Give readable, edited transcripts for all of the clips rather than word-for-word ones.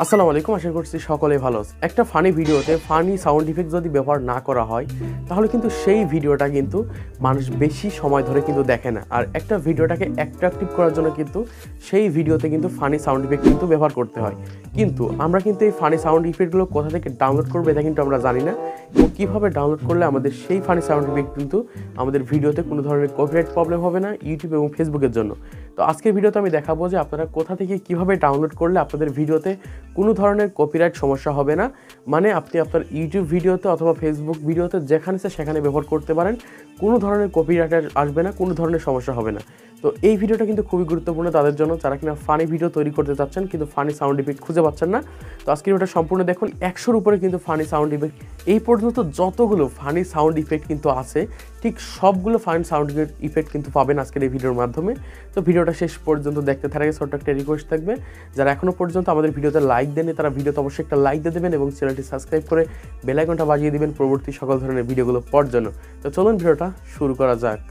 আসসালামু আলাইকুম, আশা করছি সকলেই ভালো আছে। একটা ফানি ভিডিওতে ফানি সাউন্ড ইফেক্ট যদি ব্যবহার না করা হয় তাহলে কিন্তু সেই ভিডিওটা কিন্তু মানুষ বেশি সময় ধরে কিন্তু দেখে না। আর একটা ভিডিওটাকে অ্যাট্রাকটিভ করার জন্য কিন্তু সেই ভিডিওতে কিন্তু ফানি সাউন্ড ইফেক্ট কিন্তু ব্যবহার করতে হয়। কিন্তু আমরা কিন্তু এই ফানি সাউন্ড ইফেক্টগুলো কোথা থেকে ডাউনলোড করবো এটা কিন্তু আমরা জানি না, এবং কীভাবে ডাউনলোড করলে আমাদের সেই ফানি সাউন্ড ইফেক্ট কিন্তু আমাদের ভিডিওতে কোনো ধরনের কপিরাইট প্রবলেম হবে না ইউটিউব এবং ফেসবুকের জন্য। তো আজকের ভিডিওতে আমি দেখাবো যে আপনারা কোথা থেকে কীভাবে ডাউনলোড করলে আপনাদের ভিডিওতে কোনো ধরনের কপিরাইট সমস্যা হবে না। মানে আপনি আপনার ইউটিউব ভিডিওতে অথবা ফেসবুক ভিডিওতে যেখানে সেখানে ব্যবহার করতে পারেন, কোনো ধরনের কপিরাইট আসবে না, কোনো ধরনের সমস্যা হবে না। তো এই ভিডিওটা কিন্তু খুবই গুরুত্বপূর্ণ তাদের জন্য যারা কিনা ফানি ভিডিও তৈরি করতে চাচ্ছেন কিন্তু ফানি সাউন্ড ইফেক্ট খুঁজে পাচ্ছেন না। তো আজকের ভিডিওটা সম্পূর্ণ দেখুন। 100-র উপরে কিন্তু ফানি সাউন্ড ইফেক্ট, এই পর্যন্ত যতগুলো ফানি সাউন্ড ইফেক্ট কিন্তু আছে ঠিক সবগুলো ফানি সাউন্ড ইফেক্ট কিন্তু পাবেন আজকের এই ভিডিওর মাধ্যমে। তো ভিডিওটা শেষ পর্যন্ত দেখতে থাকার আগে ছোট্ট একটা রিকোয়েস্ট থাকবে, যারা এখনও পর্যন্ত আমাদের ভিডিওতে লাইক দেননি তারা ভিডিওতে অবশ্যই একটা লাইক দিয়ে দেবেন এবং চ্যানেলটি সাবস্ক্রাইব করে বেল আইকনটা বাজিয়ে দিবেন পরবর্তী সকল ধরনের ভিডিওগুলো পাওয়ার জন্য। তো চলুন ভিডিওটা শুরু করা যাক।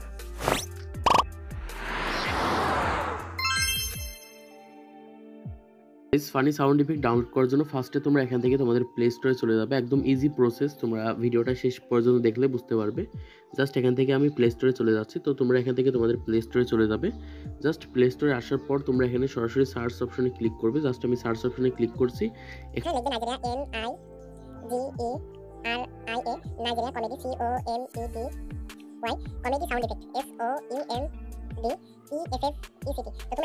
ফানি সাউন্ড ইফেক্ট ডাউনলোড করার জন্য ফার্স্টে তোমরা এখান থেকে তোমাদের প্লে স্টোরে চলে যাবে। একদম ইজি প্রসেস, তোমরা ভিডিওটা শেষ পর্যন্ত দেখলে বুঝতে পারবে। জাস্ট এখান থেকে আমি প্লে স্টোরে চলে যাচ্ছি। তো তোমরা এখান থেকে তোমাদের প্লে স্টোরে চলে যাবে। জাস্ট প্লে স্টোরে আসার পর তোমরা এখানে সরাসরি সার্চ অপশনে ক্লিক করবে। জাস্ট আমি সার্চ অপশনে ক্লিক করছি। এখানে লিখবে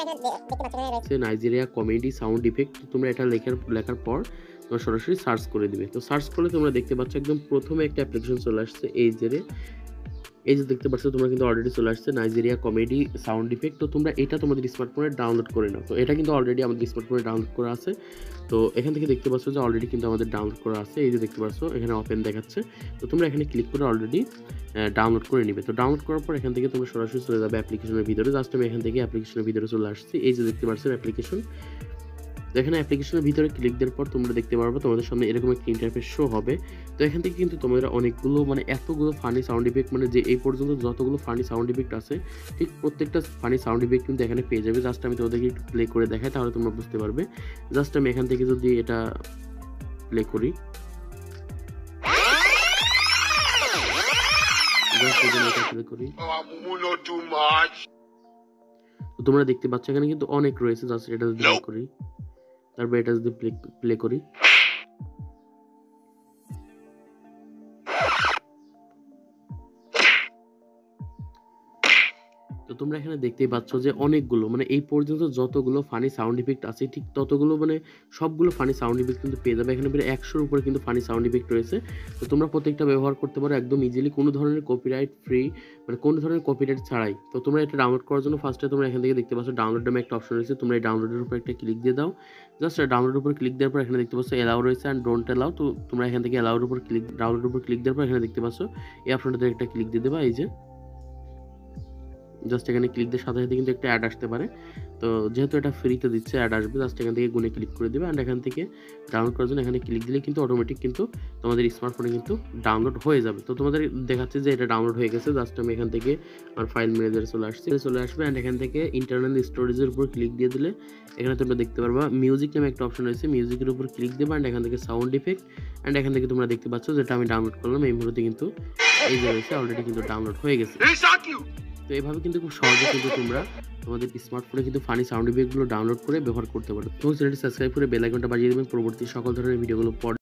Nigeria, Nigeria comedy, comedy sound effect, Nigeria comedy sound effect. তোমরা এটা লেখার পর তোমরা সরাসরি সার্চ করে দিবে। তো সার্চ করলে তোমরা দেখতে পাচ্ছ একদম প্রথমে একটা অ্যাপ্লিকেশন চলে আসছে, এই যে দেখতে পাচ্ছ তোমরা কিন্তু অলরেডি চলে আসছে নাইজেরিয়া কমেডি সাউন্ড ইফেক্ট। তো তোমরা এটা তোমাদের স্মার্টফোনে ডাউনলোড করে নাও। তো এটা কিন্তু অলরেডি আমাদের স্মার্টফোনে ডাউনলোড করা আছে। তো এখান থেকে দেখতে পাচ্ছ যে অলরেডি কিন্তু আমাদের ডাউনলোড করা আছে। এই যে দেখতে পাচ্ছ এখানে ওপেন দেখাচ্ছে। তো তোমরা এখানে ক্লিক করে অলরেডি ডাউনলোড করে নিবে। তো ডাউনলোড করার পর এখান থেকে তোমরা সরাসরি চলে যাবে অ্যাপ্লিকেশনের ভিতরে। জাস্ট আমি এখান থেকে অ্যাপ্লিকেশনের ভিতরে চলে আসছি। এই যে দেখতে পাচ্ছ অ্যাপ্লিকেশন, এখানে অ্যাপ্লিকেশনের ভিতরে ক্লিক দেওয়ার পর তোমরা দেখতে পারবে তোমাদের সামনে এরকম একটা ইন্টারফেস শো হবে। তো এখান থেকে কিন্তু তোমরা অনেকগুলো এতগুলো ফানি সাউন্ড ইফেক্ট যে এই পর্যন্ত যতগুলো ফানি সাউন্ড ইফেক্ট আছে ঠিক প্রত্যেকটা ফানি সাউন্ড ইফেক্ট কিন্তু এখানে পেয়ে যাবে। জাস্ট আমি তোমাদেরকে একটু প্লে করে দেখাই তাহলে তোমরা বুঝতে পারবে। জাস্ট আমি এখান থেকে যদি এটা প্লে করি, তো তোমরা দেখতে পাচ্ছ এখানে কিন্তু অনেক রয়েছে। জাস্ট এটা যদি প্লে করি, তারপর এটা যদি প্লে করি, তো তোমরা এখানে দেখতেই পাচ্ছ যে অনেকগুলো এই পর্যন্ত যতগুলো ফানি সাউন্ড ইফেক্ট আছে ঠিক ততগুলো সবগুলো ফানি সাউন্ড ইফেক্ট কিন্তু পেয়ে যাবে। এখানে প্রায় 100-র উপরে কিন্তু ফানি সাউন্ড ইফেক্ট রয়েছে। তো তোমরা প্রত্যেকটা ব্যবহার করতে পারো একদম ইজিলি, কোনো ধরনের কপিরাইট ফ্রি, কোনো ধরনের কপিরাইট ছাড়াই। তো তোমরা এটা ডাউনলোড করার জন্য ফার্স্টে তোমরা এখান থেকে দেখতে পাচ্ছ ডাউনলোড নামে একটা অপশন রয়েছে। তোমরা এই ডাউনলোডের উপর একটা ক্লিক দিয়ে দাও। জাস্ট ডাউনলোডের উপর ক্লিক দেওয়ার পর এখানে দেখতে পাচ্ছ এলাও রয়েছে অ্যান্ড ডোন্ট এলাও। তো তোমরা এখান থেকে এলাওর উপর ডাউনলোডের উপর ক্লিক দেওয়ার পর এখানে দেখতে পাচ্ছ এই অপশনটাতে একটা ক্লিক দিয়ে দেবা। এই যে জাস্ট এখানে ক্লিক দিয়ে সাথে সাথে কিন্তু একটা অ্যাড আসতে পারে। তো যেহেতু এটা ফ্রিতে দিচ্ছে অ্যাড আসবে, জাস্ট এখান থেকে গুনে ক্লিক করে দেবে অ্যান্ড এখান থেকে ডাউনলোড করার জন্য এখানে ক্লিক দিলে কিন্তু অটোমেটিক কিন্তু তোমাদের স্মার্টফোনে কিন্তু ডাউনলোড হয়ে যাবে। তো তোমাদের দেখাচ্ছে যে এটা ডাউনলোড হয়ে গেছে। জাস্ট আমি এখান থেকে আমার ফাইল ম্যানেজারে চলে আসবে অ্যান্ড এখান থেকে ইন্টারনাল স্টোরেজের উপর ক্লিক দিয়ে দিলে এখানে তোমরা দেখতে পারবা মিউজিক নামে একটা অপশন রয়েছে। মিউজিকের উপর ক্লিক দেবে অ্যান্ড এখান থেকে সাউন্ড ইফেক্ট অ্যান্ড এখান থেকে তোমরা দেখতে পাচ্ছ যেটা আমি ডাউনলোড করলাম এই মুহূর্তে কিন্তু এই যে রয়েছে অলরেডি কিন্তু ডাউনলোড হয়ে গেছে। তো এইভাবে কিন্তু খুব সহজে কিন্তু তোমরা তোমাদের স্মার্টফোনে কিন্তু ফানি সাউন্ড ইফেক্টগুলো ডাউনলোড করে ব্যবহার করতে পারো। তো চ্যানেলটি সাবস্ক্রাইব করে বেল আইকনটা বাজিয়ে দেবেন পরবর্তী সকল ধরনের ভিডিওগুলো